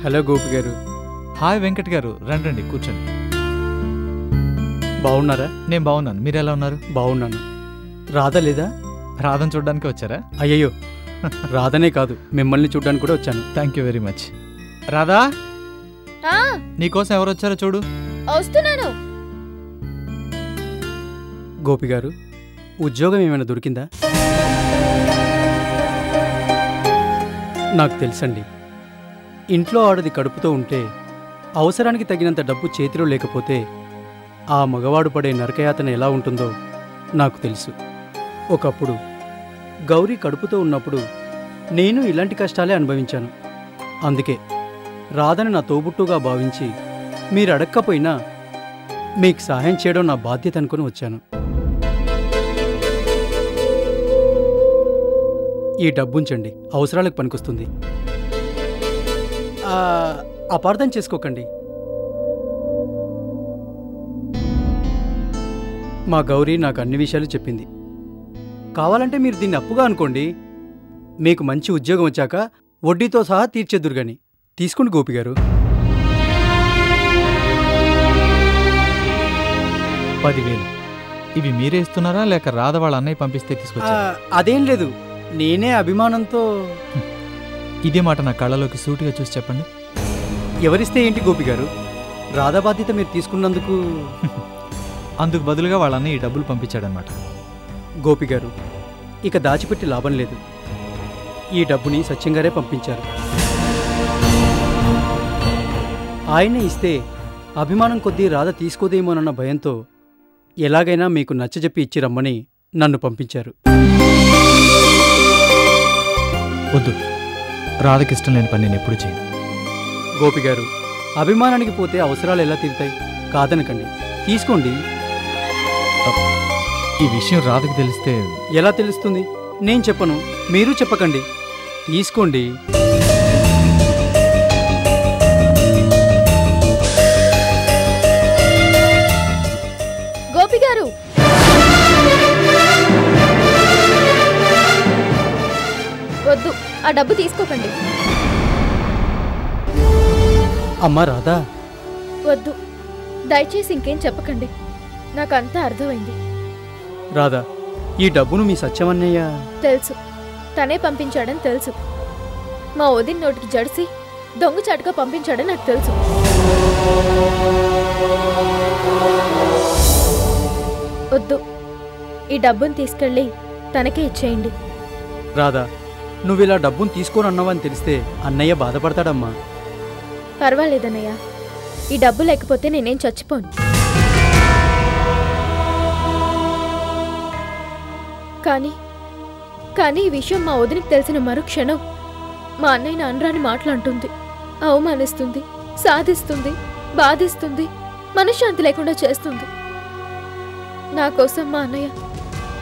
Hello Gopi గారు. Hi Venkat గారు, రండి కూర్చోండి. బాగున్నారా? నేను బాగున్నాను, మీరు ఎలా ఉన్నారు? బాగున్నాను. రాధ లేదా? రాధను చూడడానికి వచ్చారా? అయ్యయ్యో, రాధనే కాదు, మిమ్మల్ని చూడడానికి కూడా వచ్చాను. Thank you very much. Radha, నీకోసం ఎవరు వచ్చారో చూడు. వస్తున్నాను. గోపి గారు, ఉద్యోగం ఏమైనా దొరికిందా? నాకు తెలుసండి, ఇంట్లో ఆడది కడుపుతో ఉంటే అవసరానికి తగినంత డబ్బు చేతిలో లేకపోతే ఆ మగవాడు పడే నరకయాతన ఎలా ఉంటుందో నాకు తెలుసు. ఒకప్పుడు గౌరీ కడుపుతో ఉన్నప్పుడు నేను ఇలాంటి కష్టాలే అనుభవించాను. అందుకే రాధని నా తోబుట్టుగా భావించి మీరు అడక్కపోయినా మీకు సహాయం చేయడం నా బాధ్యత అనుకుని వచ్చాను. ఈ డబ్బుంచండి, అవసరాలకు పనికొస్తుంది. అపార్థం చేసుకోకండి. మా గౌరీ నాకు అన్ని విషయాలు చెప్పింది. కావాలంటే మీరు దీన్ని అప్పుగా అనుకోండి. మీకు మంచి ఉద్యోగం వచ్చాక వడ్డీతో సహా తీర్చేద్దురుగాని. తీసుకోండి గోపి గారు. 10,000. ఇవి మీరే ఇస్తున్నారా లేక రాధ వాళ్ళ అన్నయ్య పంపిస్తే తీసుకొచ్చారా? అదేం లేదు, నేనే అభిమానంతో. ఇదే మాట నా కళ్ళలోకి సూటిగా చూసి చెప్పండి. ఎవరిస్తే ఏంటి గోపి గారు, రాధా బాధ్యత మీరు తీసుకున్నందుకు అందుకు బదులుగా వాళ్ళ అన్నయ్య ఈ డబ్బులు పంపించాడనమాట. గోపి గారు, ఇక దాచిపెట్టి లాభం లేదు. ఈ డబ్బుని సత్యంగారే పంపించారు. ఆయనే ఇస్తే అభిమానం కొద్దీ రాధ తీసుకోదేమోనన్న భయంతో ఎలాగైనా మీకు నచ్చజెప్పి ఇచ్చి రమ్మని నన్ను పంపించారు. వద్దు, రాధకిష్టం లేని పని నేను ఎప్పుడు చేయను. గోపి గారు, అభిమానానికి పోతే అవసరాలు ఎలా తీరుతాయి? కాదనకండి, తీసుకోండి. ఈ విషయం రాధకి తెలిస్తే ఎలా తెలుస్తుంది? నేను చెప్పను, మీరు చెప్పకండి. తీసుకోండి. గోపి గారు, వద్దు, ఆ డబ్బు తీసుకోకండి. అమ్మా రాధా, వద్దు, దయచేసి ఇంకేం చెప్పకండి. నాకంతా అర్థమైంది. రాధా, ఈ డబ్బును మీ సత్యమన్నయ్య తెలుసు, తనే పంపించాడని తెలుసు. మా వదిన నోటికి జడిసి దొంగచాటుగా పంపించాడని నాకు తెలుసు. వద్దు, ఈ డబ్బును తీసుకెళ్ళి తనకే ఇచ్చేయండి. రాధా, నువ్విలా డబ్బును తీసుకొని అన్నావని తెలిస్తే అన్నయ్య బాధపడతాడమ్మా. పర్వాలేదన్నయ్య, ఈ డబ్బు లేకపోతే నేనేం చచ్చిపోను. కానీ ఈ విషయం మా వదినికి తెలిసిన మరుక్షణం మా అన్నయ్య అనరాని మాటలంటుంది, అవమానిస్తుంది, సాధిస్తుంది, బాధిస్తుంది, మనశ్శాంతి లేకుండా చేస్తుంది. నా కోసం మా అన్నయ్య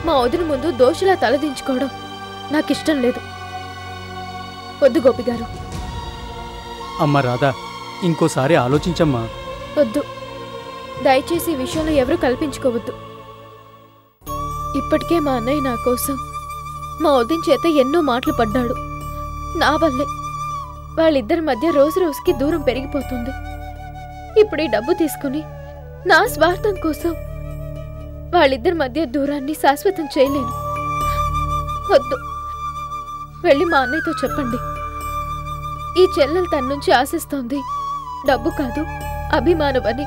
మా వదిన ముందు దోషిలా తలదించుకోవడం నాకిష్టం లేదు. వద్దు గోపి గారు. అమ్మా రాధా, ఇంకోసారి ఆలోచించమ్మా. వద్దు, దయచేసి ఈ విషయంలో ఎవరూ కల్పించుకోవద్దు. ఇప్పటికే మా అన్నయ్య నా కోసం మా వదిన చేత ఎన్నో మాటలు పడ్డాడు. నా వల్లే వాళ్ళిద్దరి మధ్య రోజు రోజుకి దూరం పెరిగిపోతుంది. ఇప్పుడు ఈ డబ్బు తీసుకుని నా స్వార్థం కోసం వాళ్ళిద్దరి మధ్య దూరాన్ని శాశ్వతం చేయలేను. వద్దు, వెళ్ళి మా అన్నయ్యతో చెప్పండి, ఈ చెల్లెలు తన నుంచి ఆశిస్తోంది డబ్బు కాదు, అభిమానం అని,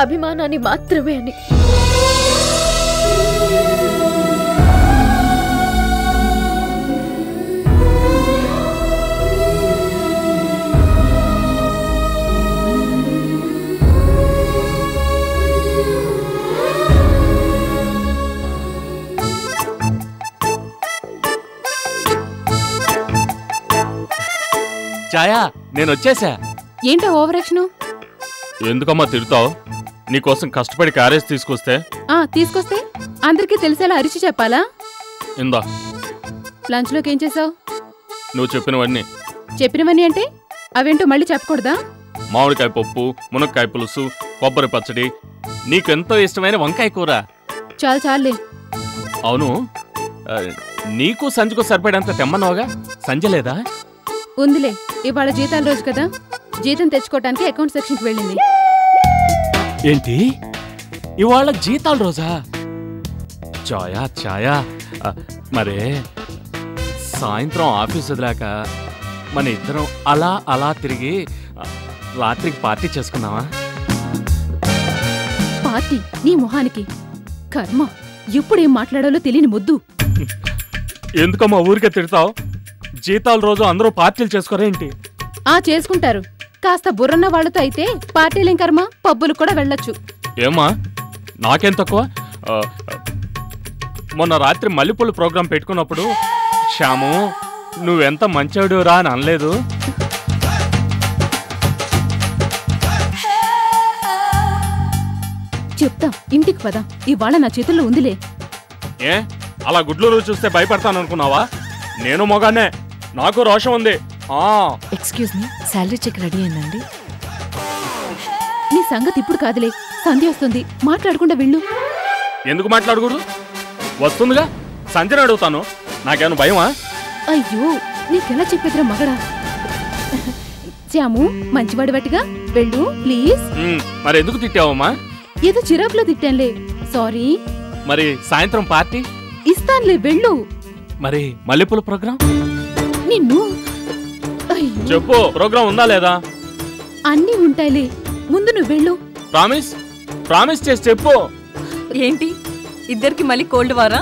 అభిమానాన్ని మాత్రమే అని. ఛాయా, నేనొచ్చేసా. ఏంటో ఓవరాక్షను? ఎందుకమ్మా తిడతావు? నీకోసం కష్టపడి క్యారేజ్ తీసుకొస్తే తీసుకొస్తే అందరికీ తెలిసేలా అరిచి చెప్పాలా? ఇందా లంచ్లోకి ఏం చేసావు? నువ్వు చెప్పినవన్నీ. చెప్పినవన్నీ అంటే అవేంటో మళ్ళీ చెప్పకూడదా? మామిడికాయ పప్పు, మునక్కాయ పులుసు, కొబ్బరి పచ్చడి, నీకెంతో ఇష్టమైన వంకాయ కూర. చాలే. అవును, నీకు సంజకు సరిపడేంత తెమ్మన్నావుగా, సంజ లేదా? ఉందిలే, ఇవాళ జీతాల రోజు కదా, జీతం తెచ్చుకోవటానికి అకౌంట్ సెక్షన్కి వెళ్ళింది. ఏంటి ఇవాళ జీతాల రోజా? ఛాయా మరే సాయంత్రం ఆఫీస్ వదిలాక మన ఇద్దరం అలా తిరిగి రాత్రికి పార్టీ చేసుకున్నావా? పార్టీ నీ మొహానికి కర్మ. ఎప్పుడేం మాట్లాడాలో తెలియని ముద్దు. ఎందుకమ్మా ఊరికే తిడతావు? జీతాల రోజు అందరూ పార్టీలు చేసుకోరేంటి? చేసుకుంటారు. కాస్త బుర్రన్న వాళ్ళతో అయితే పార్టీలేం కర్మ, పబ్బులు కూడా వెళ్ళొచ్చు. ఏమా నాకేం తక్కువ? మొన్న రాత్రి మల్లెపూలు ప్రోగ్రాం పెట్టుకున్నప్పుడు శ్యాము నువ్వెంత మంచోడు రా అని అనలేదు? చెప్తా, ఇంటికి పదా. ఇవాళ నా చేతుల్లో ఉందిలే. ఏ అలా గుడ్లు చూస్తే భయపడతాననుకున్నావా? నేను మొగానే, నాకు రోషం ఉంది. Excuse me, salary check ready అయిందండి? నీ సంగతి ఇప్పుడు కాదులే, సంధ్య వస్తుంది, మాట్లాడకుండా వెళ్ళు. ఎందుకు మాట్లాడకూడదు? వస్తుందిగా, సంధ్యని అడుగుతాను. నాకేమైనా భయమా? అయ్యో, నీకెలా చెప్పేదిరా మగడా. శ్యాము మంచివాడి బట్టిగా వెళ్ళు ప్లీజ్. మరి ఎందుకు తిట్టావమ్మా? ఏదో చిరాకులో తిట్టానులే, సారీ. మరి సాయంత్రం పార్టీ ఇస్తానులే, వెళ్ళు. మరి మల్లెపూల ప్రోగ్రాం నిన్ను చెప్పు, ప్రోగ్రాం ఉందా లేదా? అన్నీ ఉంటాయిలే, ముందు నువ్వు వెళ్ళు. ప్రామిస్ చేసి చెప్పు. ఏంటి ఇద్దరికి మళ్ళీ కోల్డ్ వారా?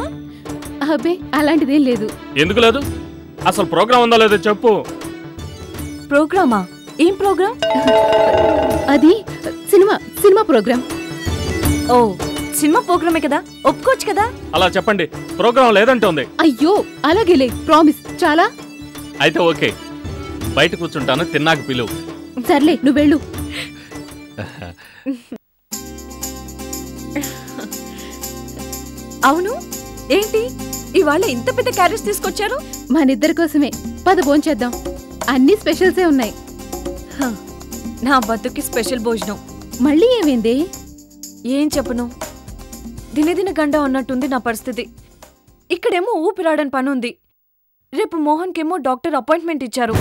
అబ్బే అలాంటిదేం లేదు. ఎందుకు లేదు? అసలు ప్రోగ్రాం ఉందా లేదో చెప్పు. ప్రోగ్రామా? ఏం ప్రోగ్రాం? అది సినిమా ప్రోగ్రాం. ఓ, సినిమా ప్రోగ్రామే కదా, ఒప్పుకోవచ్చు కదా. అలా చెప్పండి, ప్రోగ్రాం లేదంటోంది. అయ్యో అలాగేలే, ప్రామిస్. చాలా అయితే ఓకే, బయట కూర్చుంటాను, తిన్నాక పిలువు. సర్లే నువ్వు వెళ్ళు. అవును, ఏంటి ఇవాళ ఇంత పెద్ద క్యారేజ్ తీసుకొచ్చారు? మనిద్దరి కోసమే, పద భోంచేద్దాం. అన్ని స్పెషల్సే ఉన్నాయి. నా బతుకి స్పెషల్ భోజనం. మళ్ళీ ఏమైంది? ఏం చెప్పను, దినదిన గండ ఉన్నట్టుంది నా పరిస్థితి. ఇక్కడేమో ఊపిరాడని పని ఉంది. రేపు మోహన్కేమో డాక్టర్ అపాయింట్మెంట్ ఇచ్చారు.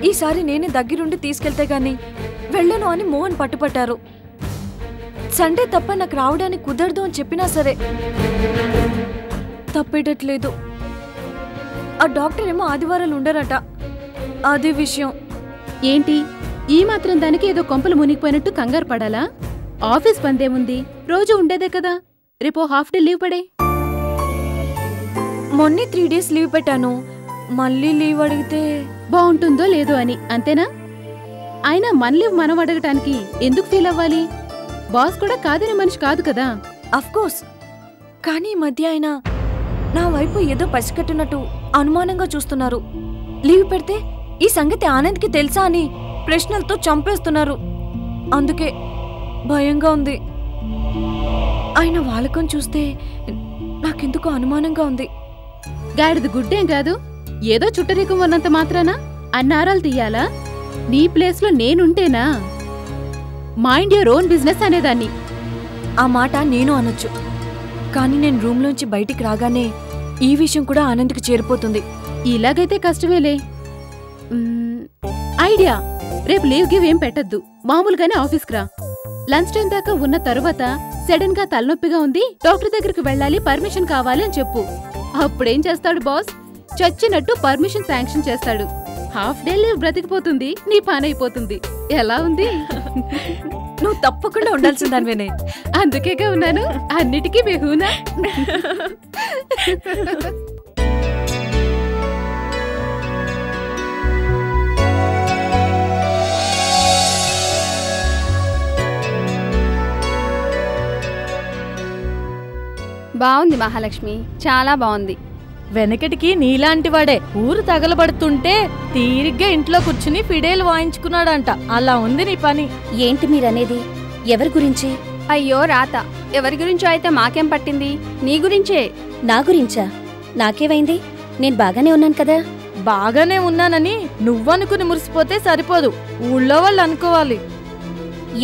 ఈసారి నేనే దగ్గరుండి తీసుకెళ్తే గాని వెళ్ళను అని మోహన్ పట్టుపట్టారు. సండే తప్ప నాకు రావడానికి కుదరదు అని చెప్పినా సరే తప్పేటట్లేదు. ఆ డాక్టర్ ఏమో ఆదివారాలు ఉండరట. అదే విషయం. ఏంటి ఈ మాత్రం దానికి ఏదో కొంపలు మునిగిపోయినట్టు కంగారు పడాలా? ఆఫీస్ పందేముంది, రోజు ఉండేదే కదా. రేపో హాఫ్ డే లీవ్ పడే. మొన్నే 3 days లీవ్ పెట్టాను. మళ్ళీ లీవ్ అడిగితే బాగుంటుందో లేదో అని, అంతేనా? అయినా మన లీవ్ మనం అడగటానికి ఎందుకు ఫీల్ అవ్వాలి? బాస్ కూడా కాదనే మనిషి కాదు కదా. అఫ్కోర్స్, కానీ ఈ మధ్య ఆయన నా వైపు ఏదో పసికట్టున్నట్టు అనుమానంగా చూస్తున్నారు. లీవ్ పెడితే ఈ సంగతి ఆనంద్కి తెలుసా అని ప్రశ్నలతో చంపేస్తున్నారు. అందుకే భయంగా ఉంది. ఆయన వాలకం చూస్తే నాకెందుకో అనుమానంగా ఉంది. గాడిది గుడ్డేం కాదు, ఏదో చుట్టరికం ఉన్నంత మాత్రాన అన్నారాలు తీయాలా? నీ ప్లేస్లో నేనుంటేనా మైండ్ యువర్ ఓన్ బిజినెస్ అనేదాన్ని. ఆ మాట నేను అనొచ్చు, కానీ నేను రూమ్లోంచి బయటికి రాగానే ఈ విషయం కూడా ఆనంద్కి చేరిపోతుంది. ఇలాగైతే కష్టమేలే. ఐడియా, రేపు లీవ్ గివ్ ఏం పెట్టద్దు, మామూలుగానే ఆఫీస్కి రా. లంచ్ టైం దాకా ఉన్న తరువాత సడన్ గా తలనొప్పిగా ఉంది, డాక్టర్ దగ్గరికి వెళ్ళాలి, పర్మిషన్ కావాలి అని చెప్పు. అప్పుడేం చేస్తాడు బాస్? చచ్చినట్టు పర్మిషన్ శాంక్షన్ చేస్తాడు. హాఫ్ డే లీవ్ బ్రతికిపోతుంది, నీ పని అయిపోతుంది. ఎలా ఉంది? నువ్వు తప్పకుండా ఉండాల్సిందానివేనే. అందుకేగా ఉన్నాను, అన్నిటికీ బెహూనా. బాగుంది మహాలక్ష్మి, చాలా బాగుంది. వెనకటికి నీలాంటి వాడే ఊరు తగలబడుతుంటే తీరిగ్గా ఇంట్లో కూర్చుని ఫిడేలు వాయించుకున్నాడంట. అలా ఉంది నీ పని. ఏంటి మీరనేది? ఎవరి గురించి? అయ్యో రాత, ఎవరి గురించో అయితే మాకేం పట్టింది? నీ గురించే. నా గురించా? నాకేమైంది? నేను బాగానే ఉన్నాను కదా. బాగానే ఉన్నానని నువ్వనుకుని మురిసిపోతే సరిపోదు, ఊళ్ళో వాళ్ళు అనుకోవాలి.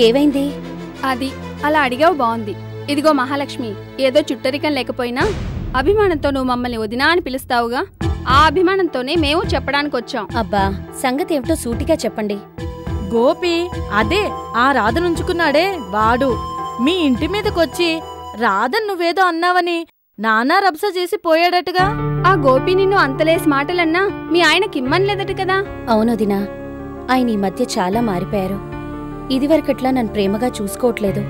ఏమైంది? అది అలా అడిగావు, బాగుంది. ఇదిగో మహాలక్ష్మి, ఏదో చుట్టరికం లేకపోయినా అభిమానంతో నువ్వు మమ్మల్ని వదినా అని పిలుస్తావుగా. ఆ అభిమానంతోనే మేము చెప్పడానికి వచ్చాం. అబ్బా సంగతి ఏమిటో సూటిగా చెప్పండి. గోపి అదే ఆ రాధనుంచుకున్నాడే వాడు మీ ఇంటి మీదకొచ్చి రాధన్ నువ్వేదో అన్నావని నానా రభస చేసి పోయాడటగా. ఆ గోపి నిన్ను అంతలేసి మాటలన్నా మీ ఆయనకిమ్మనలేదట కదా. అవునొదినా, ఆయన ఈ మధ్య చాలా మారిపోయారు. ఇదివరకట్లా నన్ను ప్రేమగా చూసుకోవట్లేదు,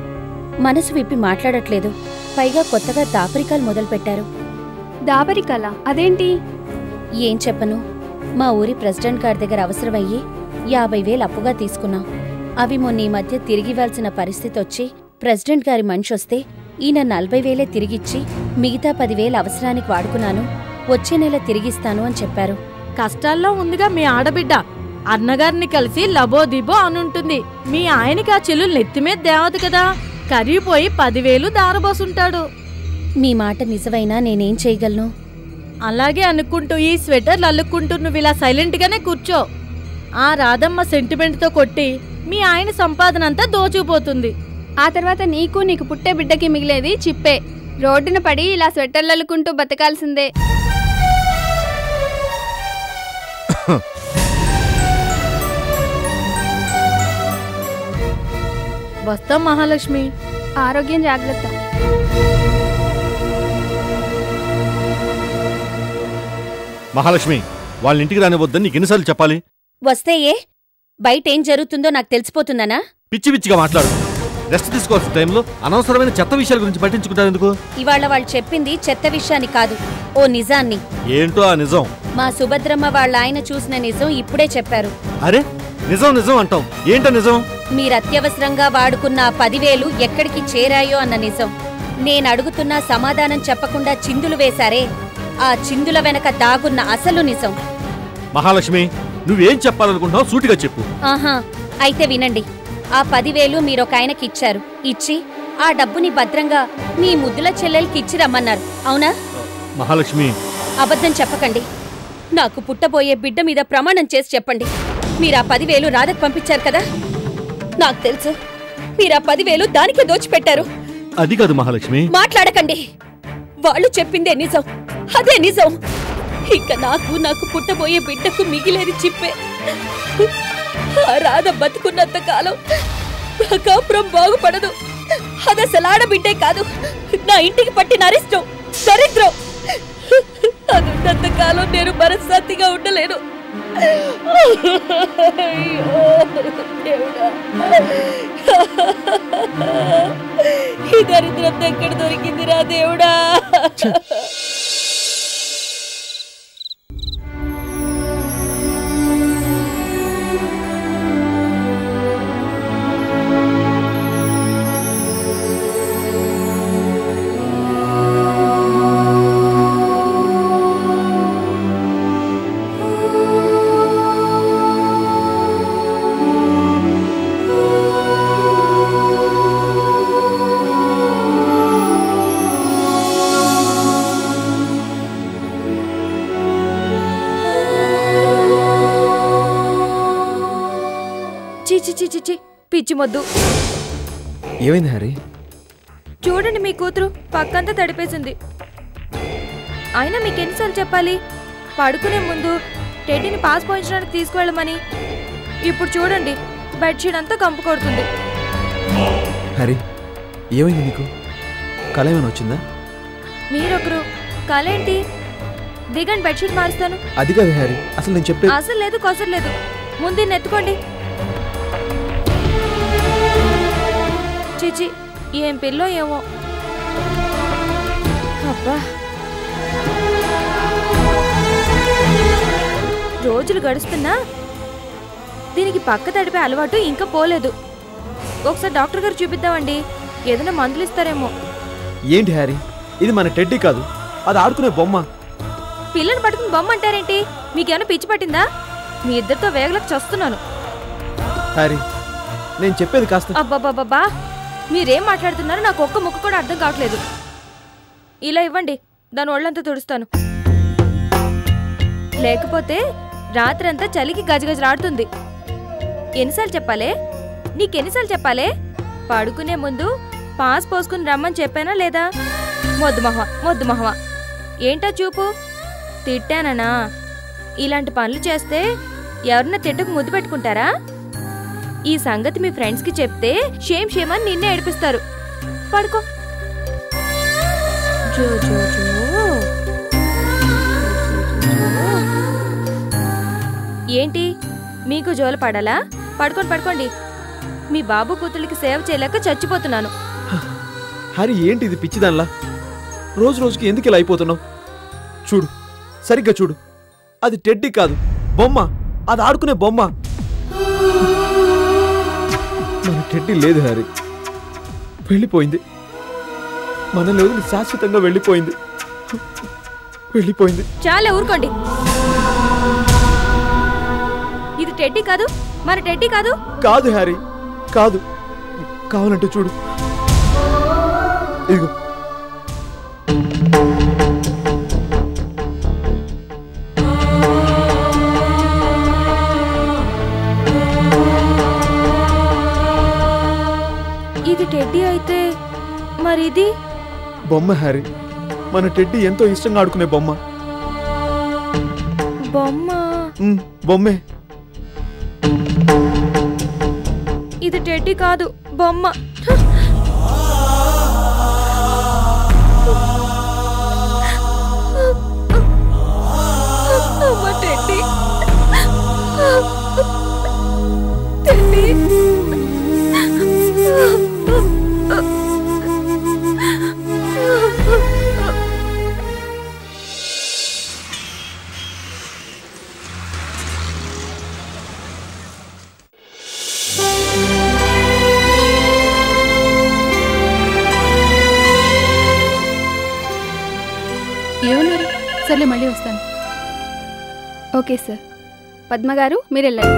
మనసు విప్పి మాట్లాడట్లేదు. పైగా కొత్తగా దాపరికాలు మొదలుపెట్టారు. దాపరికలా? అదేంటి? ఏం చెప్పను, మా ఊరి ప్రెసిడెంట్ గారి దగ్గర అవసరమయ్యి 50,000 అప్పుగా తీసుకున్నాం. అవి మొన్న ఈ మధ్య తిరిగివ్వాల్సిన పరిస్థితి వచ్చి ప్రెసిడెంట్ గారి మనిషొస్తే ఈయన 40,000 తిరిగిచ్చి మిగతా 10,000 అవసరానికి వాడుకున్నాను, వచ్చే నెల తిరిగిస్తాను అని చెప్పారు. కష్టాల్లో ఉందిగా మీ ఆడబిడ్డ. అన్నగారిని కలిసి లబోదిబో అనుంటుంది. మీ ఆయనకి ఆ చెల్లులు నెత్తిమీద దేవత కదా, కరిగిపోయి 10,000 దారబోసుంటాడు. మీ మాట నిజమైనా నేనేం చేయగలను? అలాగే అనుకుంటూ ఈ స్వెటర్లు అల్లుకుంటూ నువ్వు ఇలా సైలెంట్గానే కూర్చో. ఆ రాధమ్మ సెంటిమెంట్తో కొట్టి మీ ఆయన సంపాదనంతా దోచుకుపోతుంది. ఆ తర్వాత నీకు పుట్టే బిడ్డకి మిగిలేది చిప్పే. రోడ్డున పడి ఇలా స్వెటర్లు అల్లుకుంటూ బతకాల్సిందే. వస్తాం మహాలక్ష్మి. ఆరోగ్యం జాగ్రత్త. మహాలక్ష్మి, వాళ్ళ ఇంటికి రానివద్దని నీకు ఎన్నిసార్లు చెప్పాలి? వస్తే ఏ బయటేం జరుగుతుందో నాకు తెలిసిపోతుందనా? పిచ్చి పిచ్చిగా మాట్లాడు. రెస్ట్ తీసుకోవాల్సిన టైంలో అనవసరమైన చెత్త విషయాల గురించి పట్టించుకుంటారు ఎందుకు? ఇవాళ వాళ్ళు చెప్పింది చెత్త విషయాన్ని కాదు, ఓ నిజాన్ని. ఏంటో ఆ నిజం? మా సుభద్రమ్మ వాళ్ళ ఆయన చూసిన నిజం ఇప్పుడే చెప్పారు. అరే నిజం నిజం అంటావు, ఏంటో నిజం? మీరు అత్యవసరంగా వాడుకున్న 10,000 ఎక్కడికి చేరాయో అన్న నిజం. నేను అడుగుతున్నా సమాధానం చెప్పకుండా చిందులు వేశారే, ఆ చిందుల వెనక దాగున్న అసలు నిజం. మహాలక్ష్మి, నువ్వేం చెప్పాలనుకుంటున్నావు సూటిగా చెప్పు. ఆహా, అయితే వినండి. ఆ 10,000 మీరొక ఆయనకి ఇచ్చారు. ఇచ్చి ఆ డబ్బుని భద్రంగా మీ ముద్దుల చెల్లెలకి ఇచ్చి రమ్మన్నారు, అవునా? మహాలక్ష్మి, అబద్ధం చెప్పకండి. నాకు పుట్టబోయే బిడ్డ మీద ప్రమాణం చేసి చెప్పండి. మీరు ఆ 10,000 రాధకు పంపించారు కదా? నాకు తెలుసు, మీరు ఆ 10,000 దానికే దోచిపెట్టారు. అది కాదు మహాలక్ష్మి. మాట్లాడకండి. వాళ్ళు చెప్పిందే నిజం, అదే నిజం. ఇక నాకు పుట్టబోయే బిడ్డకు మిగిలేది చిప్పే. ఆ రాధ బతుకున్నంత కాలం నా కాపురం బాగుపడదు. అదసలు ఆడబిడ్డే కాదు, నా ఇంటికి పట్టిన అరిష్టం, దరిద్రం. అదున్నంత కాలం నేను మనశ్శాంతిగా ఉండలేను. ఈ దరిద్రం ఎక్కడ దొరికిందిరా దేవుడా? చిచి పిచ్చి మొద్దు. ఏమైంది హ్యారీ? చూడండి, మీ కూతురు పక్కంతా తడిపేసింది. అయినా మీకెన్నిసార్లు చెప్పాలి పడుకునే ముందు టెడ్డీని పాస్ పోయించడానికి తీసుకువెళ్ళమని? ఇప్పుడు చూడండి, బెడ్షీట్ అంతా కంపు కొడుతుంది. హ్యారీ, ఏమైంది నీకు? కళ ఏమైనా వచ్చిందా? మీరొకరు కళ ఏంటి? దిగండి, బెడ్షీట్ మారుస్తాను. అది కాదు హ్యారీ, అసలు నేను చెప్పే. అసలు లేదు, కొసరు ముందు నెత్తుకోండి. చిచి, ఏం పిల్లో ఏమో. అబ్బా, రోజులు గడుస్తున్నా దీనికి పక్క తడిపే అలవాటు ఇంకా పోలేదు. ఒకసారి డాక్టర్ గారు చూపిద్దామండి, ఏదైనా మందులు ఇస్తారేమో. ఏంటి హ్యారీ, ఇది మన టెడ్డీ కాదు, అది ఆడుకునే బొమ్మ. పిల్లని పట్టుకుని బొమ్మ అంటారేంటి? మీకేమైనా పిచ్చి పట్టిందా? మీ ఇద్దరితో వేగలకు చస్తున్నాను. హ్యారీ, నేను చెప్పేది కాస్త. అబ్బాబాబా, మీరేం మాట్లాడుతున్నారో నాకు ఒక్క ముక్క కూడా అర్థం కావట్లేదు. ఇలా ఇవ్వండి, దాని ఒళ్ళంతా తుడుస్తాను. లేకపోతే రాత్రంతా చలికి గజగజలాడుతుంది. ఎన్నిసార్లు చెప్పాలే? నీకెన్నిసార్లు చెప్పాలే? పడుకునే ముందు పాస్ పోసుకుని రమ్మని చెప్పానా లేదా? మొద్దు మహ్వ ఏంటా చూపు? తిట్టానా? ఇలాంటి పనులు చేస్తే ఎవరన్నా తిట్టకు ముద్దు పెట్టుకుంటారా? ఈ సంగతి మీ ఫ్రెండ్స్కి చెప్తే షేమ్ షేమ్ అని నిన్నే ఏడిపిస్తారు. పడుకో. జో జో జో. ఏంటి మీకు జోలు పడాలా? పడుకోండి. మీ బాబు కూతుళ్ళకి సేవ చేయలేక చచ్చిపోతున్నాను. హ్యారీ, ఏంటి ఇది పిచ్చిదాన్లా? రోజు రోజుకి ఎందుకు ఇలా అయిపోతున్నావు? చూడు, సరిగ్గా చూడు. అది టెడ్డీ కాదు, బొమ్మ. అది ఆడుకునే బొమ్మ. మన టెడ్డీ లేదు హ్యారీ, వెళ్ళిపోయింది. మనల్ని వదిలి శాశ్వతంగా వెళ్ళిపోయింది. చాలా ఊరుకోండి. ఇది టెడ్డీ కాదు, మన టెడ్డీ కాదు. కాదు హ్యారీ, కాదు. కావాలంటే చూడు, ఇదిగో. ఇది టెడ్డీ అయితే మరి ఇది బొమ్మ హ్యారీ, మన టెడ్డీ ఎంతో ఇష్టంగా ఆడుకునే బొమ్మ. బొమ్మే. ఇది టెడ్డీ కాదు, బొమ్మ. అమ్మ టెడ్డీ, టెడ్డీ. ఏమన్నారు? సర్లే, మళ్ళీ వస్తాను. Okay sir. పద్మగారు మీరు వెళ్ళండి.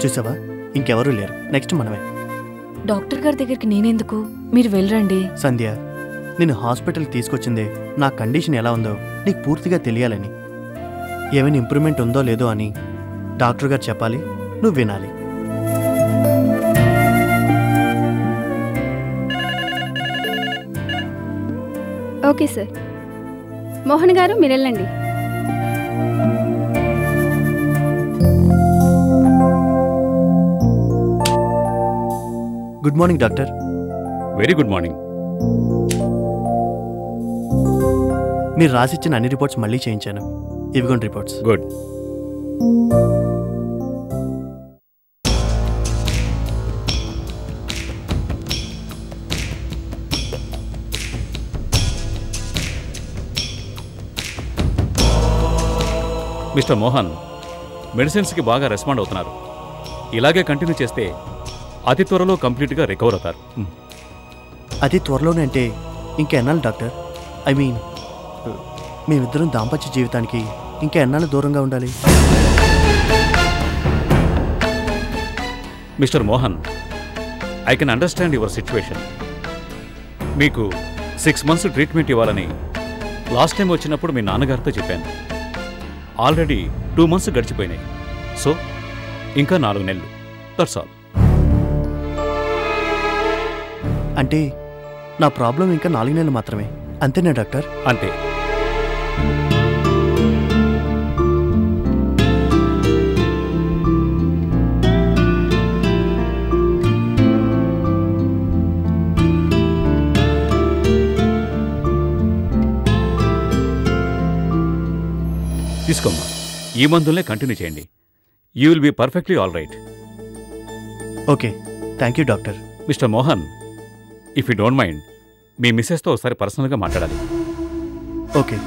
చూసావా, ఇంకెవరూ లేరు. నెక్స్ట్ మనమే. డాక్టర్ గారి దగ్గరికి నేనెందుకు? మీరు వెళ్ళరండి. సంధ్య, నేను హాస్పిటల్కి తీసుకొచ్చిందే నా కండిషన్ ఎలా ఉందో నీకు పూర్తిగా తెలియాలని. ఏమైనా ఇంప్రూవ్మెంట్ ఉందో లేదో అని డాక్టర్ గారు చెప్పాలి, నువ్వు వినాలి. Okay sir. మోహన్ గారు మీరు వెళ్ళండి. Good morning doctor. Very good morning. మీరు రాసిచ్చిన అన్ని రిపోర్ట్స్ మళ్ళీ చేయించాను. ఇవిగోండి రిపోర్ట్స్. గుడ్. మిస్టర్ మోహన్, మెడిసిన్స్కి బాగా రెస్పాండ్ అవుతున్నారు. ఇలాగే కంటిన్యూ చేస్తే అతి త్వరలో కంప్లీట్గా రికవర్ అవుతారు. అతి త్వరలోనే అంటే ఇంకా ఎన్నాళ్ళు డాక్టర్? ఐ మీన్, మేమిద్దరం దాంపత్య జీవితానికి ఇంకా ఎన్నాళ్ళు దూరంగా ఉండాలి? Mister Mohan, I can understand your situation. మీకు 6 months ట్రీట్మెంట్ ఇవ్వాలని లాస్ట్ టైం వచ్చినప్పుడు మీ నాన్నగారితో చెప్పాను. Already 2 months గడిచిపోయినాయి. సో ఇంకా 4 నెలలు. That's all. అంటే నా ప్రాబ్లం ఇంకా 4 నెలలు మాత్రమే, అంతేనా డాక్టర్? అంతే. తీసుకోమ్మా, ఈ మందులనే కంటిన్యూ చేయండి. You will be perfectly all right. Okay, thank you doctor. Mister Mohan, if you don't mind, మీ మిస్సెస్తో ఒకసారి పర్సనల్గా మాట్లాడాలి. ఓకే.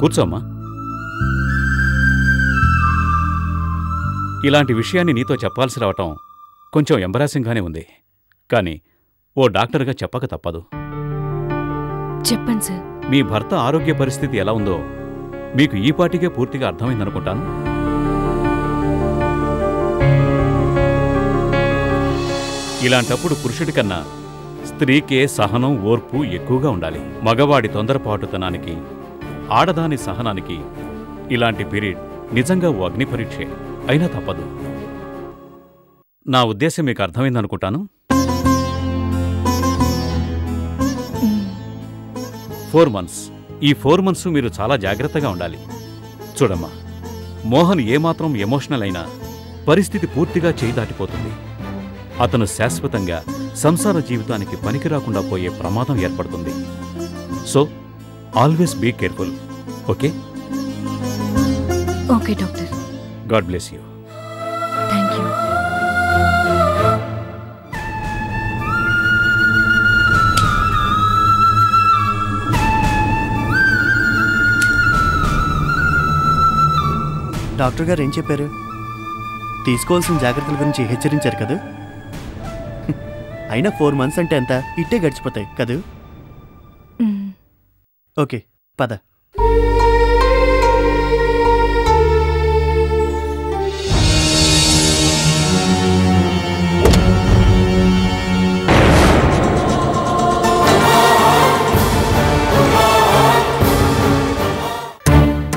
కూర్చోమ్మా. ఇలాంటి విషయాన్ని నీతో చెప్పాల్సి రావటం కొంచెం ఎంబరాసింగ్గానే ఉంది. కానీ ఓ డాక్టర్గా చెప్పక తప్పదు. చెప్పండి సార్. మీ భర్త ఆరోగ్య పరిస్థితి ఎలా ఉందో మీకు ఈ పాటికే పూర్తిగా అర్థమైందనుకుంటాను. ఇలాంటప్పుడు పురుషుడి కన్నా స్త్రీకే సహనం, ఓర్పు ఎక్కువగా ఉండాలి. మగవాడి తొందరపాటుతనానికి, ఆడదాని సహనానికి ఇలాంటి పీరియడ్ నిజంగా ఓ అగ్ని పరీక్షే, అయినా తప్పదు. నా ఉద్దేశం మీకు అర్థమైందనుకుంటాను. 4 months. ఈ 4 months మీరు చాలా జాగ్రత్తగా ఉండాలి. చూడమ్మా, మోహన్ ఏమాత్రం ఎమోషనల్ అయినా పరిస్థితి పూర్తిగా చేయి దాటిపోతుంది. అతను శాశ్వతంగా సంసార జీవితానికి పనికి రాకుండా పోయే ప్రమాదం ఏర్పడుతుంది. So always be careful. Okay? Okay doctor. God bless you. Thank you. Doctor గారు ఏం చెప్పారు? తీసుకోవాల్సిన జాగ్రత్తల గురించి హెచ్చరించారు కదా. అయినా 4 months అంటే ఎంత? ఇట్టే గడిచిపోతాయి కదూ. ఓకే, పద.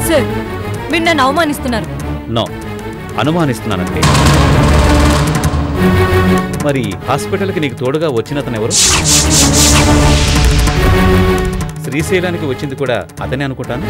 సార్, మీరు నన్ను అవమానిస్తున్నారు. నో, అనుమానిస్తున్నానంటే. మరి హాస్పిటల్కి నీకు తోడుగా వచ్చినతను ఎవరు? శ్రీశైలానికి వచ్చింది కూడా అతనే అనుకుంటాను.